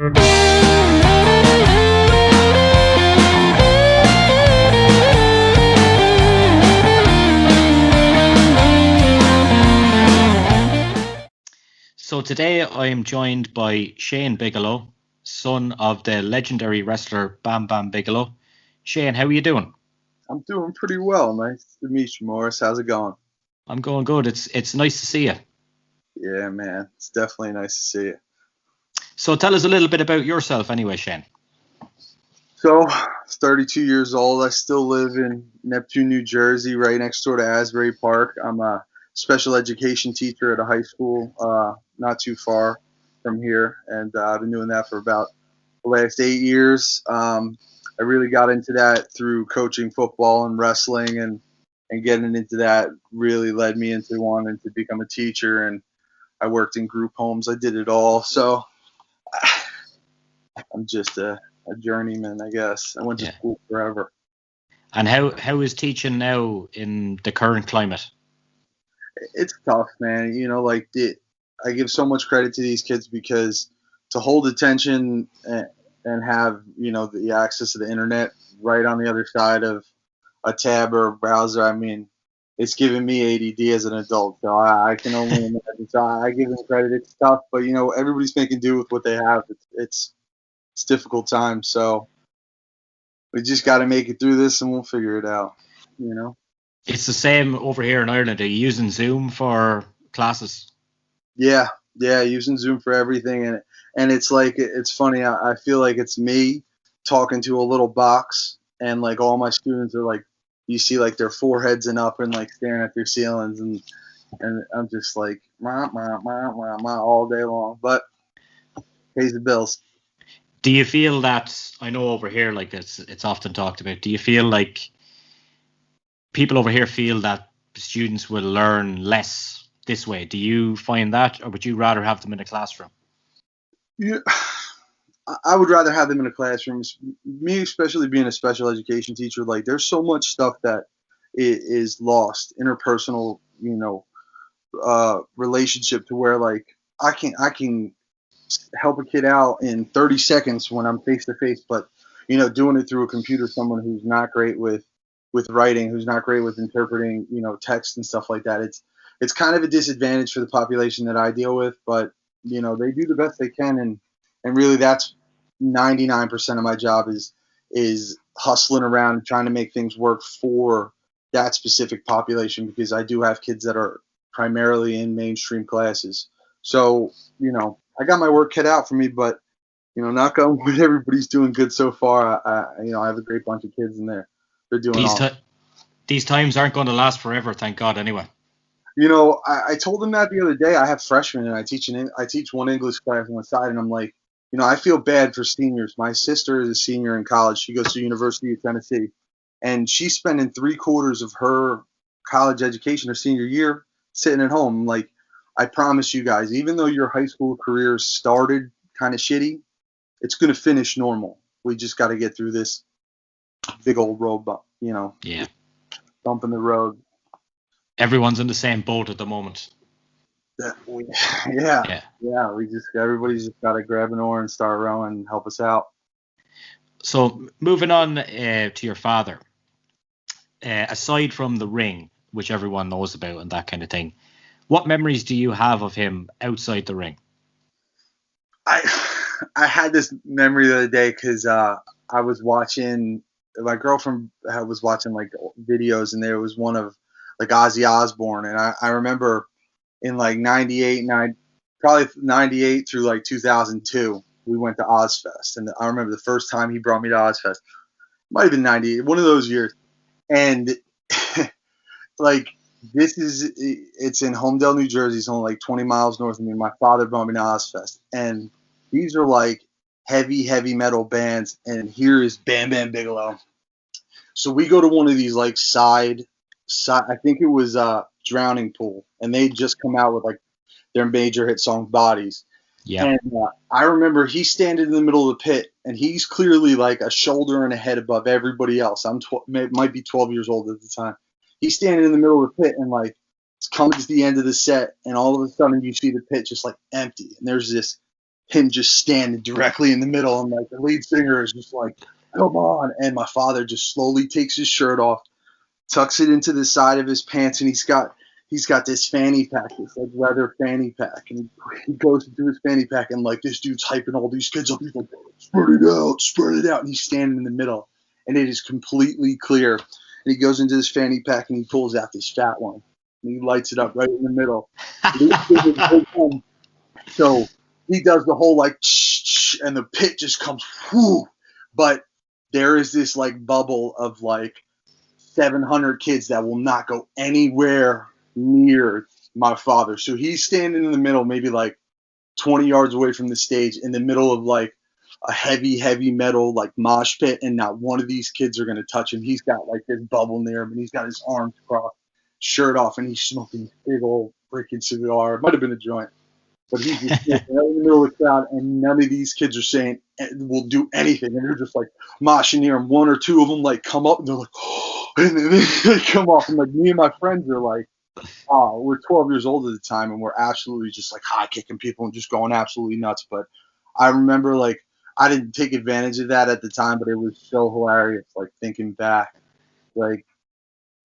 So today I am joined by Shane Bigelow, son of the legendary wrestler Bam Bam Bigelow. Shane, how are you doing? I'm doing pretty well. Nice to meet you, Morris. How's it going? I'm going good. It's nice to see you. Yeah, man. It's definitely nice to see you. So tell us a little bit about yourself anyway, Shane. So, 32 years old. I still live in Neptune, New Jersey, right next door to Asbury Park. I'm a special education teacher at a high school not too far from here, and I've been doing that for about the last 8 years. I really got into that through coaching football and wrestling, and getting into that really led me into wanting to become a teacher. And I worked in group homes. I did it all. So I'm just a journeyman, I guess. I went to Yeah. school forever. And how is teaching now in the current climate? It's tough, man. I give so much credit to these kids because to hold attention and have, the access to the internet right on the other side of a tab or a browser, I mean, it's giving me ADD as an adult. So I can only imagine. So I give them credit. It's tough, but, everybody's making do with what they have. It's difficult times. So we just got to make it through this, and we'll figure it out. It's the same over here in Ireland. Are you using Zoom for classes? Yeah, using Zoom for everything, and it's like it's funny. I feel like it's me talking to a little box, and like all my students are like, you see like their foreheads and up and like staring at their ceilings, and I'm just like all day long, but pays the bills. Do you feel that, I know over here, like it's often talked about, do you feel like people over here feel that students will learn less this way? Do you find that, or would you rather have them in a classroom? Yeah, I would rather have them in a classroom. Me, especially being a special education teacher, like there's so much stuff that is lost, interpersonal, relationship, to where like I can help a kid out in 30 seconds when I'm face to face, but doing it through a computer, someone who's not great with writing, who's not great with interpreting, text and stuff like that. It's kind of a disadvantage for the population that I deal with, but they do the best they can, and really that's 99% of my job is hustling around and trying to make things work for that specific population, because I do have kids that are primarily in mainstream classes. So, I got my work cut out for me, but knock on wood, everybody's doing good so far. I have a great bunch of kids in there. They're doing These all. these times aren't going to last forever, thank God. Anyway. I told them that the other day. I have freshmen, and I teach one English class on the side, and I'm like, I feel bad for seniors. My sister is a senior in college. She goes to University of Tennessee, and she's spending 3/4 of her college education, her senior year, sitting at home. Like, I promise you guys, even though your high school career started kind of shitty, it's going to finish normal. We just got to get through this big old road bump, Yeah. bump in the road. Everyone's in the same boat at the moment. Yeah. Everybody's just got to grab an oar and start rowing and help us out. So moving on to your father, aside from the ring, which everyone knows about and that kind of thing, what memories do you have of him outside the ring? I had this memory the other day because I was watching. My girlfriend was watching like videos, and there was one of like Ozzy Osbourne, and I remember in like '98, probably '98 through like 2002, we went to Ozfest, and I remember the first time he brought me to Ozfest. Might have been '98, one of those years, and like it's in Homedale, New Jersey. It's only like 20 miles north of me. My father brought me to Ozfest, and these are like heavy metal bands, and here is Bam Bam Bigelow. So we go to one of these like side I think it was Drowning Pool, and they just come out with like their major hit song Bodies. Yeah. And I remember he's standing in the middle of the pit, and he's clearly like a shoulder and a head above everybody else. Might be 12 years old at the time. He's standing in the middle of the pit, and like it's coming to the end of the set, and all of a sudden you see the pit just like empty, and there's this him just standing directly in the middle, and like the lead singer is just like, come on. And my father just slowly takes his shirt off, tucks it into the side of his pants, and he's got this fanny pack, this like leather fanny pack, and he goes into his fanny pack, and like this dude's hyping all these kids up. He's like, spread it out, and he's standing in the middle, and it is completely clear. And he goes into this fanny pack and he pulls out this fat one, and he lights it up right in the middle. So he does the whole like, and the pit just comes, whoo. But there is this like bubble of like 700 kids that will not go anywhere near my father. So he's standing in the middle, maybe like 20 yards away from the stage, in the middle of like a heavy metal like mosh pit, and not one of these kids are going to touch him. He's got like this bubble near him, and he's got his arms crossed, shirt off, and he's smoking this big old freaking cigar. It might have been a joint. But he's just right in the middle of the crowd, and none of these kids are saying will do anything. And they're just like moshing near him. One or two of them like come up, and they're like, oh, and then they come off. And like me and my friends are like, oh, we're 12 years old at the time, and we're absolutely just like high kicking people and just going absolutely nuts. But I remember like I didn't take advantage of that at the time, but it was so hilarious. Like thinking back, like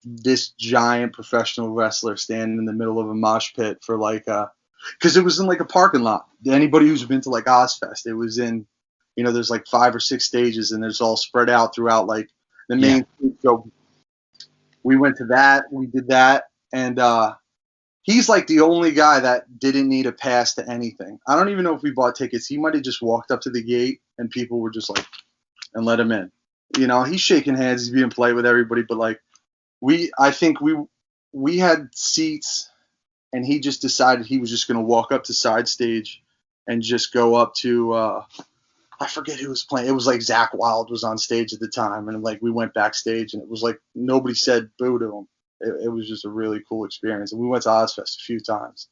this giant professional wrestler standing in the middle of a mosh pit for like because it was in like a parking lot. Anybody who's been to like Ozfest, it was in, there's like 5 or 6 stages, and there's all spread out throughout like the main. Yeah. So we went to that, we did that, and he's like the only guy that didn't need a pass to anything. I don't even know if we bought tickets. He might have just walked up to the gate, and people were just like, and let him in. He's shaking hands, he's being polite with everybody, but like I think we had seats. And he just decided he was just going to walk up to side stage and just go up to I forget who was playing. It was like Zach Wilde was on stage at the time, and like we went backstage, and it was like nobody said boo to him. It was just a really cool experience, and we went to Ozfest a few times.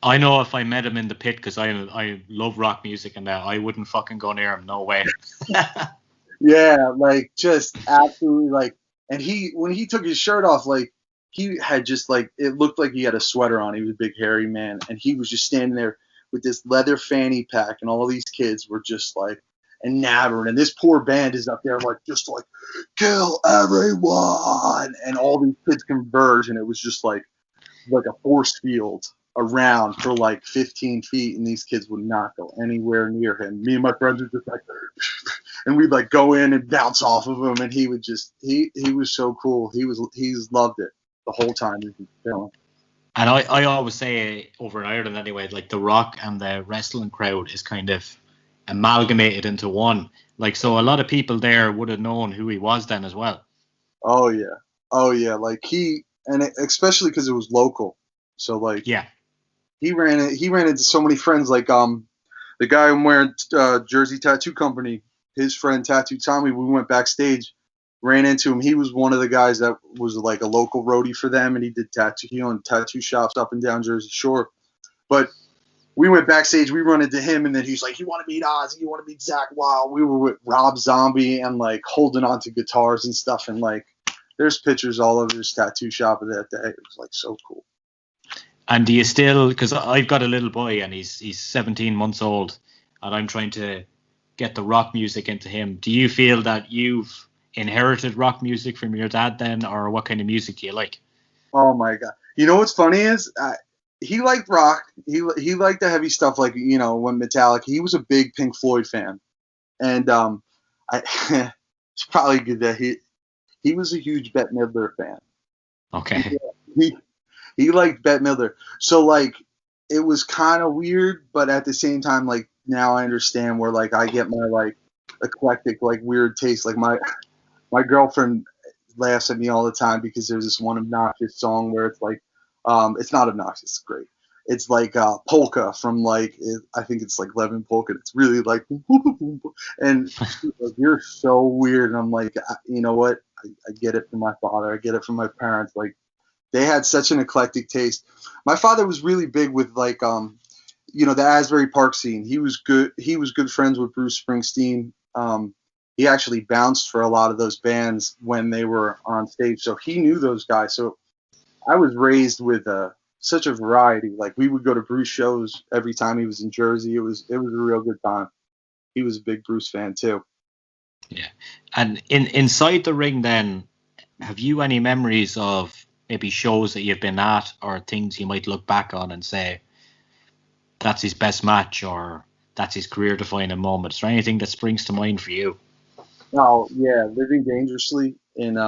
I know if I met him in the pit, because I love rock music, and that I wouldn't fucking go near him. No way. Yeah, like just absolutely like, and when he took his shirt off, like. He had just like, it looked like he had a sweater on. He was a big hairy man, and he was just standing there with this leather fanny pack, and all these kids were just like enamored, and this poor band is up there like just like kill everyone, and all these kids converge, and it was just like a force field around for like 15 feet, and these kids would not go anywhere near him. Me and my friends were just like, and we'd like go in and bounce off of him, and he would just he was so cool. He's loved it. The whole time he's filming. And I always say over in Ireland anyway, like the rock and the wrestling crowd is kind of amalgamated into one. Like, so a lot of people there would have known who he was then as well. Oh yeah. Like especially because it was local. So like yeah, he ran into so many friends. Like the guy I'm wearing Jersey Tattoo Company, his friend Tattoo Tommy. We went backstage. Ran into him. He was one of the guys that was like a local roadie for them, and he did he owned tattoo shops up and down Jersey Shore. But we went backstage, we run into him, and then he's like, "You want to meet Ozzy? You want to meet Zach Wilde?" We were with Rob Zombie and like holding on to guitars and stuff, and like there's pictures all over his tattoo shop of that day. It was like so cool. And do you still? Because I've got a little boy, and he's 17 months old, and I'm trying to get the rock music into him. Do you feel that you've inherited rock music from your dad then, or what kind of music do you like? Oh my god! You know what's funny is he liked rock. He liked the heavy stuff, like when Metallica. He was a big Pink Floyd fan, and it's probably good that he was a huge Bette Midler fan. Okay. He liked Bette Midler, so like it was kind of weird, but at the same time, like now I understand where like I get my like eclectic like weird taste. Like my girlfriend laughs at me all the time because there's this one obnoxious song where it's like, it's not obnoxious, it's great. It's like polka from like, I think it's like Levin Polka. It's really like, and she's like, you're so weird. And I'm like, you know what? I get it from my father. I get it from my parents. Like they had such an eclectic taste. My father was really big with like, the Asbury Park scene. He was good. He was good friends with Bruce Springsteen. He actually bounced for a lot of those bands when they were on stage, so he knew those guys. So I was raised with such a variety. Like we would go to Bruce shows every time he was in Jersey. It was a real good time. He was a big Bruce fan too. Yeah. And inside the ring, then, have you any memories of maybe shows that you've been at, or things you might look back on and say that's his best match, or that's his career-defining moment? Is there anything that springs to mind for you? Oh yeah, Living Dangerously in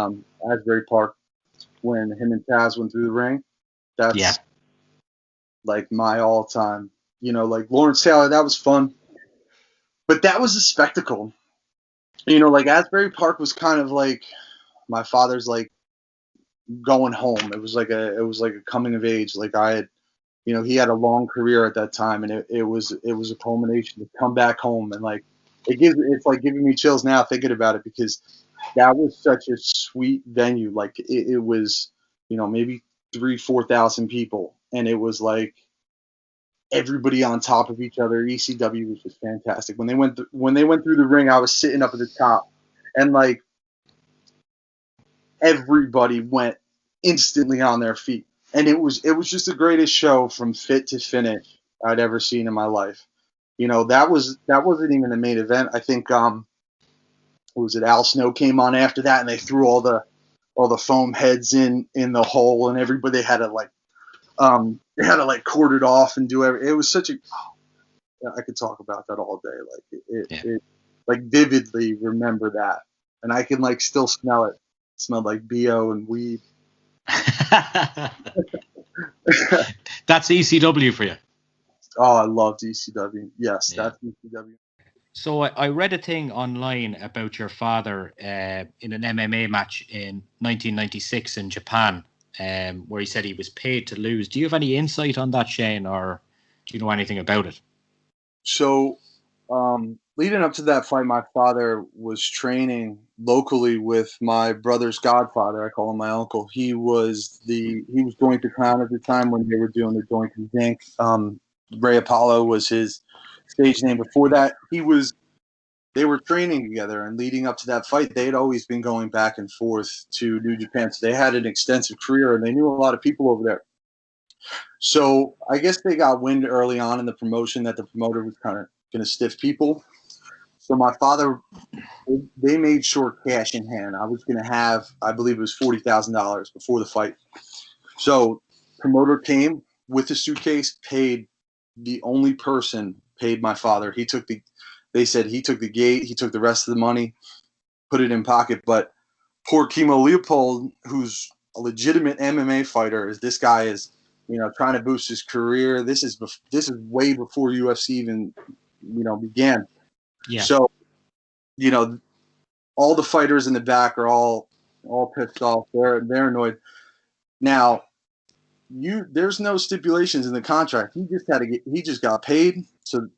Asbury Park when him and Taz went through the ring. Yeah. That's like my all-time. Like Lawrence Taylor, that was fun, but that was a spectacle. Like Asbury Park was kind of like my father's like going home. It was like a coming of age. Like I had, he had a long career at that time, and it was a culmination to come back home, and like it's like giving me chills now thinking about it, because that was such a sweet venue. Like it was, maybe 3,000-4,000 people, and it was like everybody on top of each other. ECW was just fantastic. When they went through the ring, I was sitting up at the top, and like everybody went instantly on their feet, and it was just the greatest show from fit to finish I'd ever seen in my life. That wasn't even the main event. I think what was it? Al Snow came on after that, and they threw all the foam heads in the hole, and everybody had to like cord it off and do everything. It was such a I could talk about that all day. Like it like vividly remember that, and I can like still smell it. It smelled like BO and weed. That's ECW for you. Oh, I loved ECW. Yes, Yeah. that's ECW. So I read a thing online about your father in an MMA match in 1996 in Japan, where he said he was paid to lose. Do you have any insight on that, Shane, or do you know anything about it? So, leading up to that fight, my father was training locally with my brother's godfather. I call him my uncle. He was Doink the Clown at the time when they were doing the Doink and Dink. Ray Apollo was his stage name. Before that, they were training together, and leading up to that fight, they had always been going back and forth to New Japan. So they had an extensive career, and they knew a lot of people over there. So I guess they got wind early on in the promotion that the promoter was kind of going to stiff people. So my father, they made sure cash in hand. I was going to have, I believe it was $40,000 before the fight. So promoter came with the suitcase, paid the only person, paid my father. They said he took the gate, he took the rest of the money, put it in pocket. But poor Kimo Leopold, who's a legitimate MMA fighter, this guy is, trying to boost his career. This is way before UFC even, began. Yeah. So, all the fighters in the back are all pissed off. They're annoyed. Now, there's no stipulations in the contract. He just got paid. So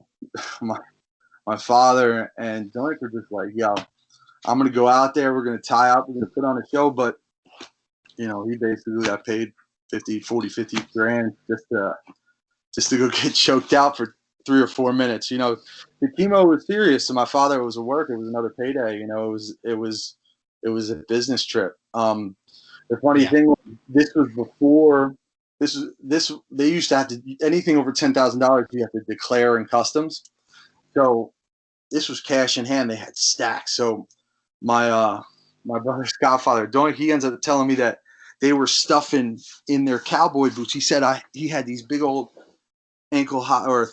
my father and Doink were just like, yo, I'm gonna go out there, we're gonna tie up, we're gonna put on a show, but he basically got paid 50 grand just to go get choked out for 3 or 4 minutes. The chemo was serious, so my father was at work. It was another payday. It was a business trip. The funny thing was, this was before this they used to have to anything over $10,000 you have to declare in customs. So this was cash in hand. They had stacks. So my brother's godfather, Doink, he ends up telling me that they were stuffing in their cowboy boots. He said he had these big old ankle high or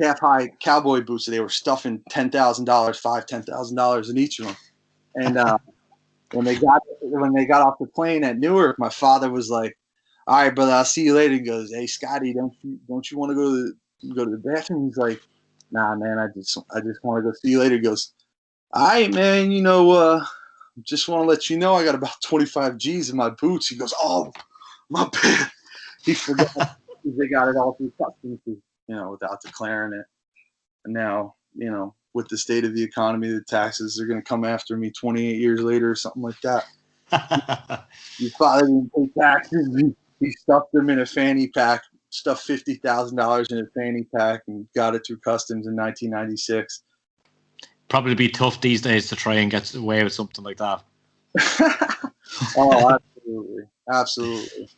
calf high cowboy boots. So they were stuffing $10,000, $10,000 in each of them. And when they got off the plane at Newark, my father was like, "All right, brother, I'll see you later." He goes, "Hey, Scotty, don't you want to go to the bathroom?" He's like, "Nah, man, I just want to go see you later." He goes, "All right, man, just want to let you know I got about 25 G's in my boots." He goes, "Oh, my bad." He forgot they got it all through customs, without declaring it. And now, with the state of the economy, the taxes are going to come after me 28 years later or something like that. Your father didn't pay taxes. He stuffed them in a fanny pack, stuffed $50,000 in a fanny pack, and got it through customs in 1996. Probably be tough these days to try and get away with something like that. Oh, absolutely. Absolutely.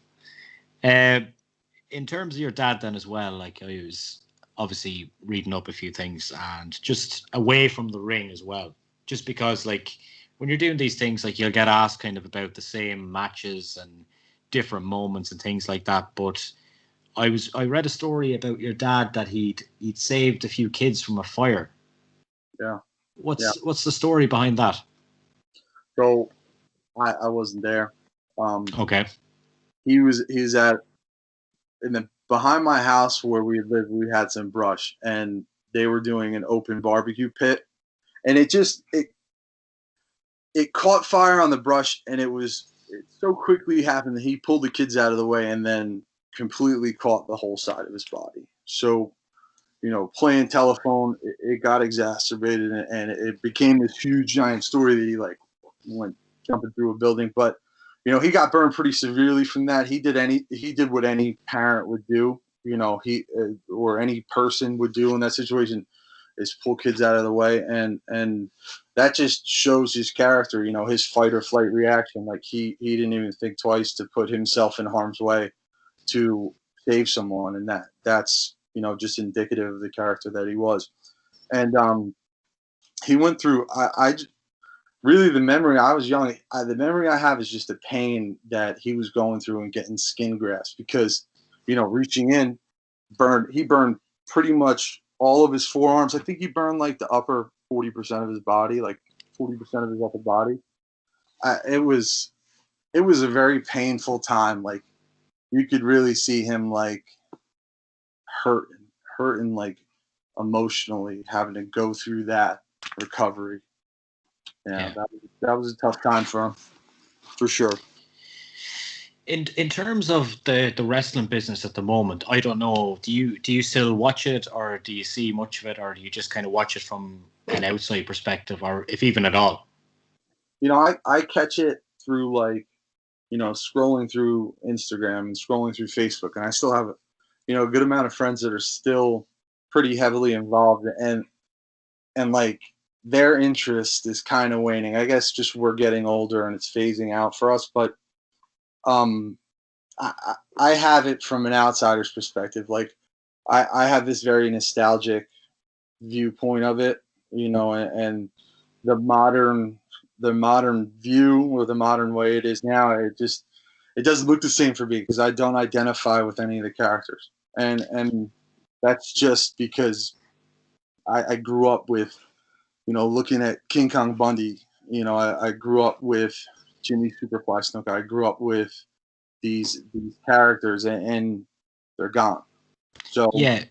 in terms of your dad then as well, like I was obviously reading up a few things and just away from the ring as well. Just because like when you're doing these things, like you'll get asked kind of about the same matches and different moments and things like that. But I read a story about your dad that he'd saved a few kids from a fire. Yeah, yeah. What's the story behind that? So I wasn't there. Um, Okay. he was at in the behind my house where we lived. We had some brush, and they were doing an open barbecue pit, and it caught fire on the brush, and it so quickly happened that he pulled the kids out of the way and then completely caught the whole side of his body. So, playing telephone, it got exacerbated, and it became this huge giant story that he like went jumping through a building. But he got burned pretty severely from that. He did what any parent would do. He or any person would do in that situation is pull kids out of the way, and that just shows his character. His fight or flight reaction. Like he didn't even think twice to put himself in harm's way to save someone, and that's just indicative of the character that he was. And he went through. Really, the memory, I was young. The memory I have is just the pain that he was going through and getting skin grafts because reaching in he burned pretty much all of his forearms. I think he burned like the upper 40% of his body, like 40% of his upper body. It was a very painful time. Like you could really see him like hurting like emotionally, having to go through that recovery. Yeah, Yeah. that was a tough time for him, for sure. In terms of the wrestling business at the moment, I don't know. Do you still watch it, or do you see much of it, or do you just kind of watch it from an outside perspective, or if even at all? I catch it through like scrolling through Instagram and scrolling through Facebook, and I still have a good amount of friends that are still pretty heavily involved, and like their interest is kind of waning. I guess just we're getting older and it's phasing out for us, but um, I have it from an outsider's perspective. Like I have this very nostalgic viewpoint of it, and the modern the modern view or the modern way it is now, it doesn't look the same for me because I don't identify with any of the characters, and that's just because I grew up with looking at King Kong Bundy. I grew up with Jimmy Superfly Snuka. I grew up with these characters, and they're gone. So Yeah,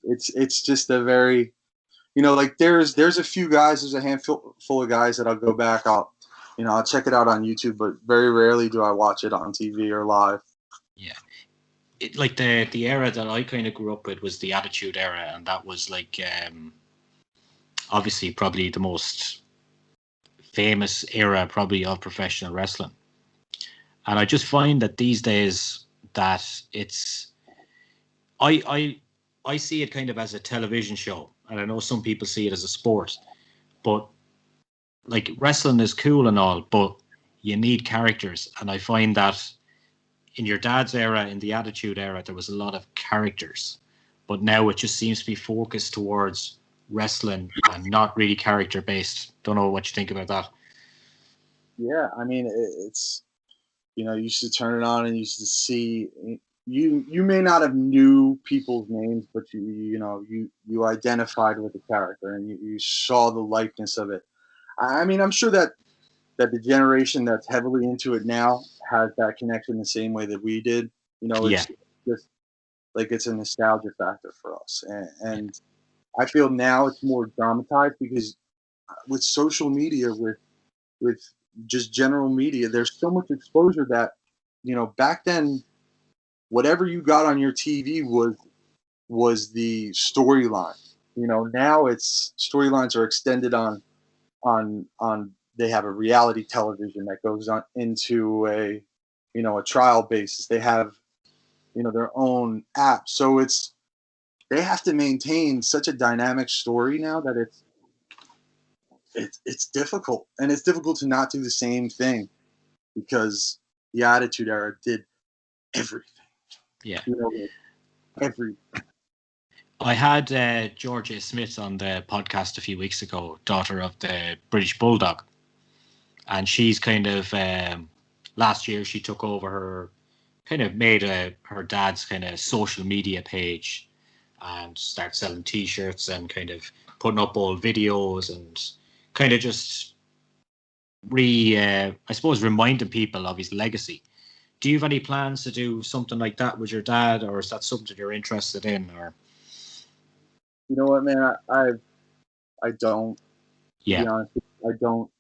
it's just a very like there's a few guys, there's a handful full of guys that I'll go back. I'll check it out on YouTube, but very rarely do I watch it on TV or live. yeah. Like the era that I kind of grew up with was the Attitude Era, and that was like obviously probably the most famous era probably of professional wrestling. And I just find that these days that it's I I I see it kind of as a television show, and I know some people see it as a sport, but like wrestling is cool and all, but you need characters, and I find that in your dad's era, in the Attitude Era, there was a lot of characters, but now it just seems to be focused towards wrestling and not really character based. Don't know what you think about that. Yeah, I mean it's you used to turn it on and you used to see you may not have knew people's names, but you identified with the character and you saw the likeness of it. I mean, I'm sure that the generation that's heavily into it now has that connection the same way that we did. Yeah, It's just like it's a nostalgia factor for us, and, yeah, and I feel now it's more dramatized because with social media, with just general media, there's so much exposure that back then whatever you got on your TV was the storyline. Now it's storylines are extended on they have a reality television that goes on into a trial basis. They have their own app, so they have to maintain such a dynamic story now that it's difficult, and it's difficult to not do the same thing because the Attitude Era did everything. Yeah. You know, like every. I had Georgia Smith on the podcast a few weeks ago, daughter of the British Bulldog, and she's kind of last year she took over her kind of made her dad's kind of social media page and start selling T-shirts and kind of putting up old videos and kind of just I suppose reminding people of his legacy. Do you have any plans to do something like that with your dad, or is that something you're interested in? Or You know what, man? I don't. To be yeah, honest, I don't.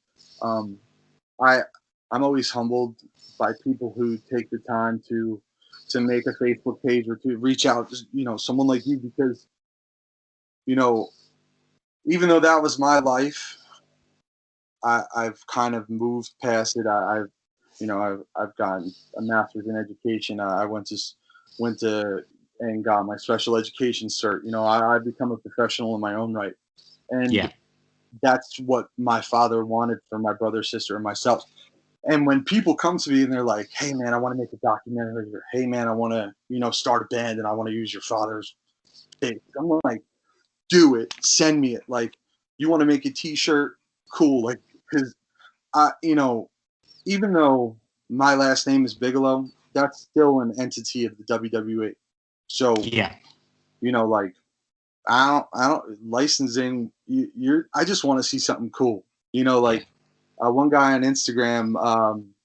Um, I I'm always humbled by people who take the time to make a Facebook page or to reach out. You know, someone like you, because you know, even though that was my life, I've kind of moved past it. I've you know I've gotten a master's in education. I went to and got my special education cert. You know, I've become a professional in my own right, and yeah, that's what my father wanted for my brother, sister, and myself. And when people come to me and they're like, "Hey, man, I want to make a documentary," or "Hey, man, I want to, start a band and I want to use your father's face," I'm like, "Do it. Send me it. Like, you want to make a T-shirt? Cool. Like, because even though my last name is Bigelow, that's still an entity of the WWE. So, yeah, like, I don't licensing. I just want to see something cool. yeah, Like one guy on Instagram,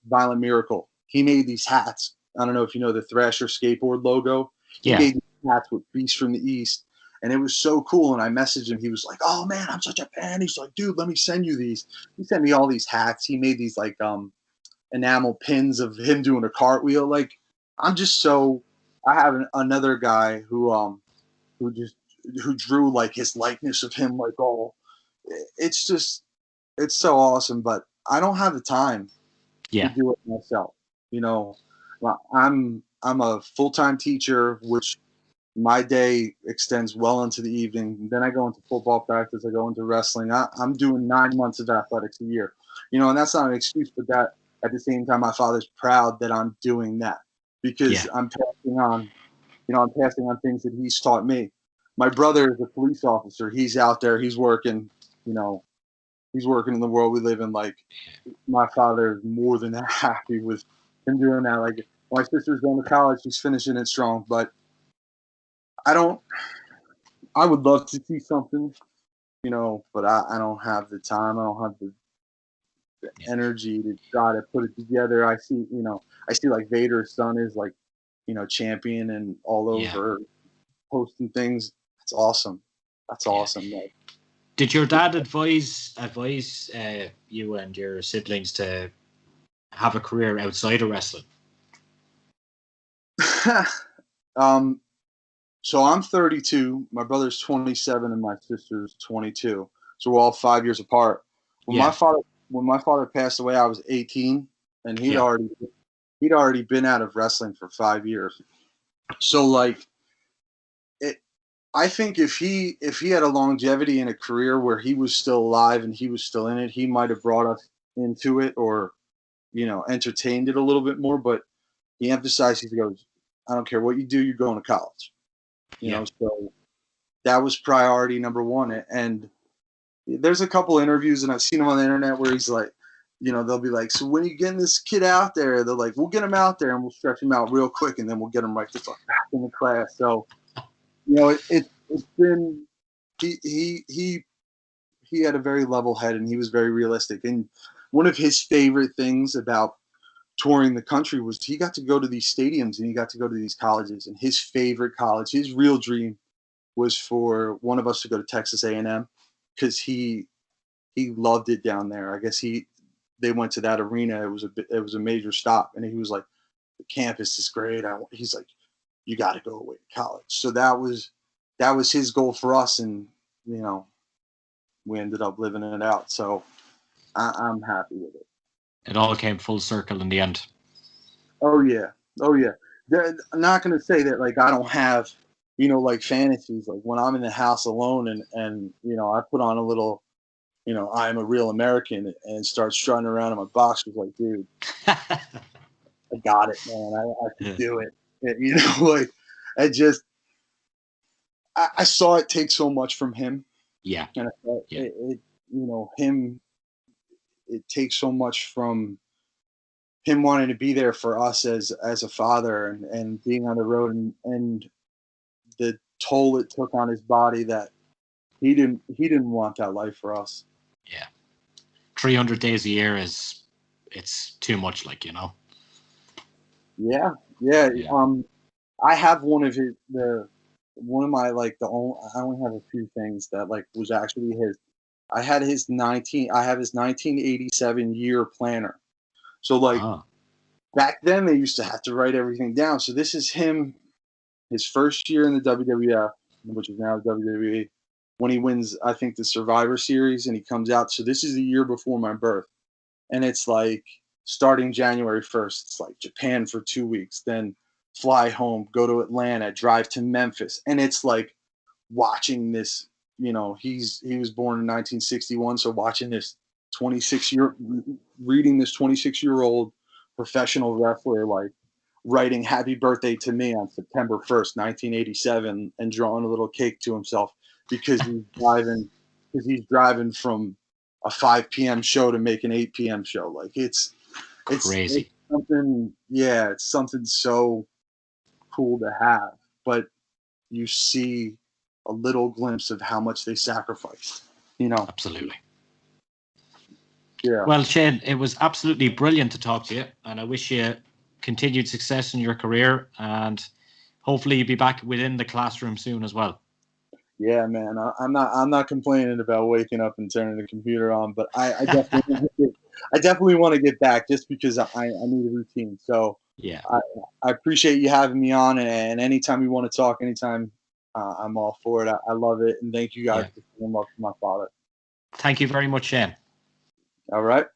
Violent Miracle, he made these hats. I don't know if you know the Thrasher skateboard logo. He yeah, made these hats with Beast from the East, and it was so cool. And I messaged him. He was like, "Oh man, I'm such a fan." He's like, "Dude, let me send you these." He sent me all these hats. He made these like enamel pins of him doing a cartwheel. Like I'm just so. I have another guy who just who drew like his likeness of him. Like it's just it's so awesome. But I don't have the time to yeah, do it myself. You know, I'm a full time teacher, which my day extends well into the evening. Then I go into football practice. I go into wrestling. I'm doing 9 months of athletics a year. And that's not an excuse, but that at the same time, my father's proud that I'm doing that because yeah, I'm passing on things that he's taught me. My brother is a police officer. He's out there. He's working. You know, he's working in the world we live in. Like my father is more than happy with him doing that. Like my sister's going to college, she's finishing it strong. But I don't. I would love to see something, but I don't have the time. I don't have the yeah, energy to try to put it together. I see like Vader's son is like, champion and all yeah. over posting things. That's awesome. That's Yeah. awesome. Did your dad advise you and your siblings to have a career outside of wrestling? Like, um, so I'm 32. My brother's 27, and my sister's 22. So we're all 5 years apart. When my Yeah, father when my father passed away, I was 18, and yeah, he'd already been out of wrestling for 5 years. So like it, I think if he had a longevity in a career where he was still alive and he was still in it, he might have brought us into it or entertained it a little bit more. But he emphasized, he goes, "I don't care what you do, you're going to college." yeah, So that was priority number one. And there's a couple interviews, and I've seen him on the internet where he's like, they'll be like, "So when are you getting this kid out there?" They're like, "We'll get him out there and we'll stretch him out real quick, and then we'll get him right the fuck back in the class." So it's been he had a very level head and he was very realistic. And one of his favorite things about touring the country was he got to go to these stadiums and he got to go to these colleges. And his favorite college, his real dream, was for one of us to go to Texas A&M because he loved it down there. I guess they went to that arena. It was a major stop, and he was like, "The campus is great." He's like, "You got to go away to college." So that was his goal for us, and you know we ended up living it out. So I'm happy with it. it all came full circle in the end. Oh yeah, oh yeah. I'm not gonna say that like I don't have like fantasies. Like when I'm in the house alone and I put on a little I am a real American and start strutting around in my boxers like, dude, I got it, man. I can Yeah. do it. You know, like I just I saw it take so much from him, Yeah, and I thought yeah, you know, him it takes so much from him wanting to be there for us as a father and being on the road and the toll it took on his body that he didn't want that life for us. yeah. 300 days a year it's too much, like, you know. Yeah, yeah. Yeah. I have one of his the one of my like the only I only have a few things that like was actually his. I have his 1987 year planner. So like Ah, back then they used to have to write everything down. So this is him his first year in the WWF, which is now WWE, when he wins I think the Survivor Series and he comes out. So this is the year before my birth. And it's like starting January 1st, it's like Japan for 2 weeks, then fly home, go to Atlanta, drive to Memphis. And it's like watching this, you know, he was born in 1961, so watching this 26-year reading this 26-year-old professional wrestler like writing happy birthday to me on September 1st, 1987 and drawing a little cake to himself because he's driving from a 5 p.m. show to make an 8 p.m. show. Like it's crazy. something, yeah, it's something so cool to have. But you see a little glimpse of how much they sacrificed. You know? Absolutely. Yeah. Well, Shane, it was absolutely brilliant to talk to you, and I wish you continued success in your career, and hopefully you'll be back within the classroom soon as well. Yeah, man. I'm not complaining about waking up and turning the computer on, but I definitely I definitely want to get back just because I need a routine. So Yeah, I I appreciate you having me on, and anytime you want to talk, anytime I'm all for it. I love it, and thank you guys yeah. for showing love to my father. Thank you very much, Shane. All right.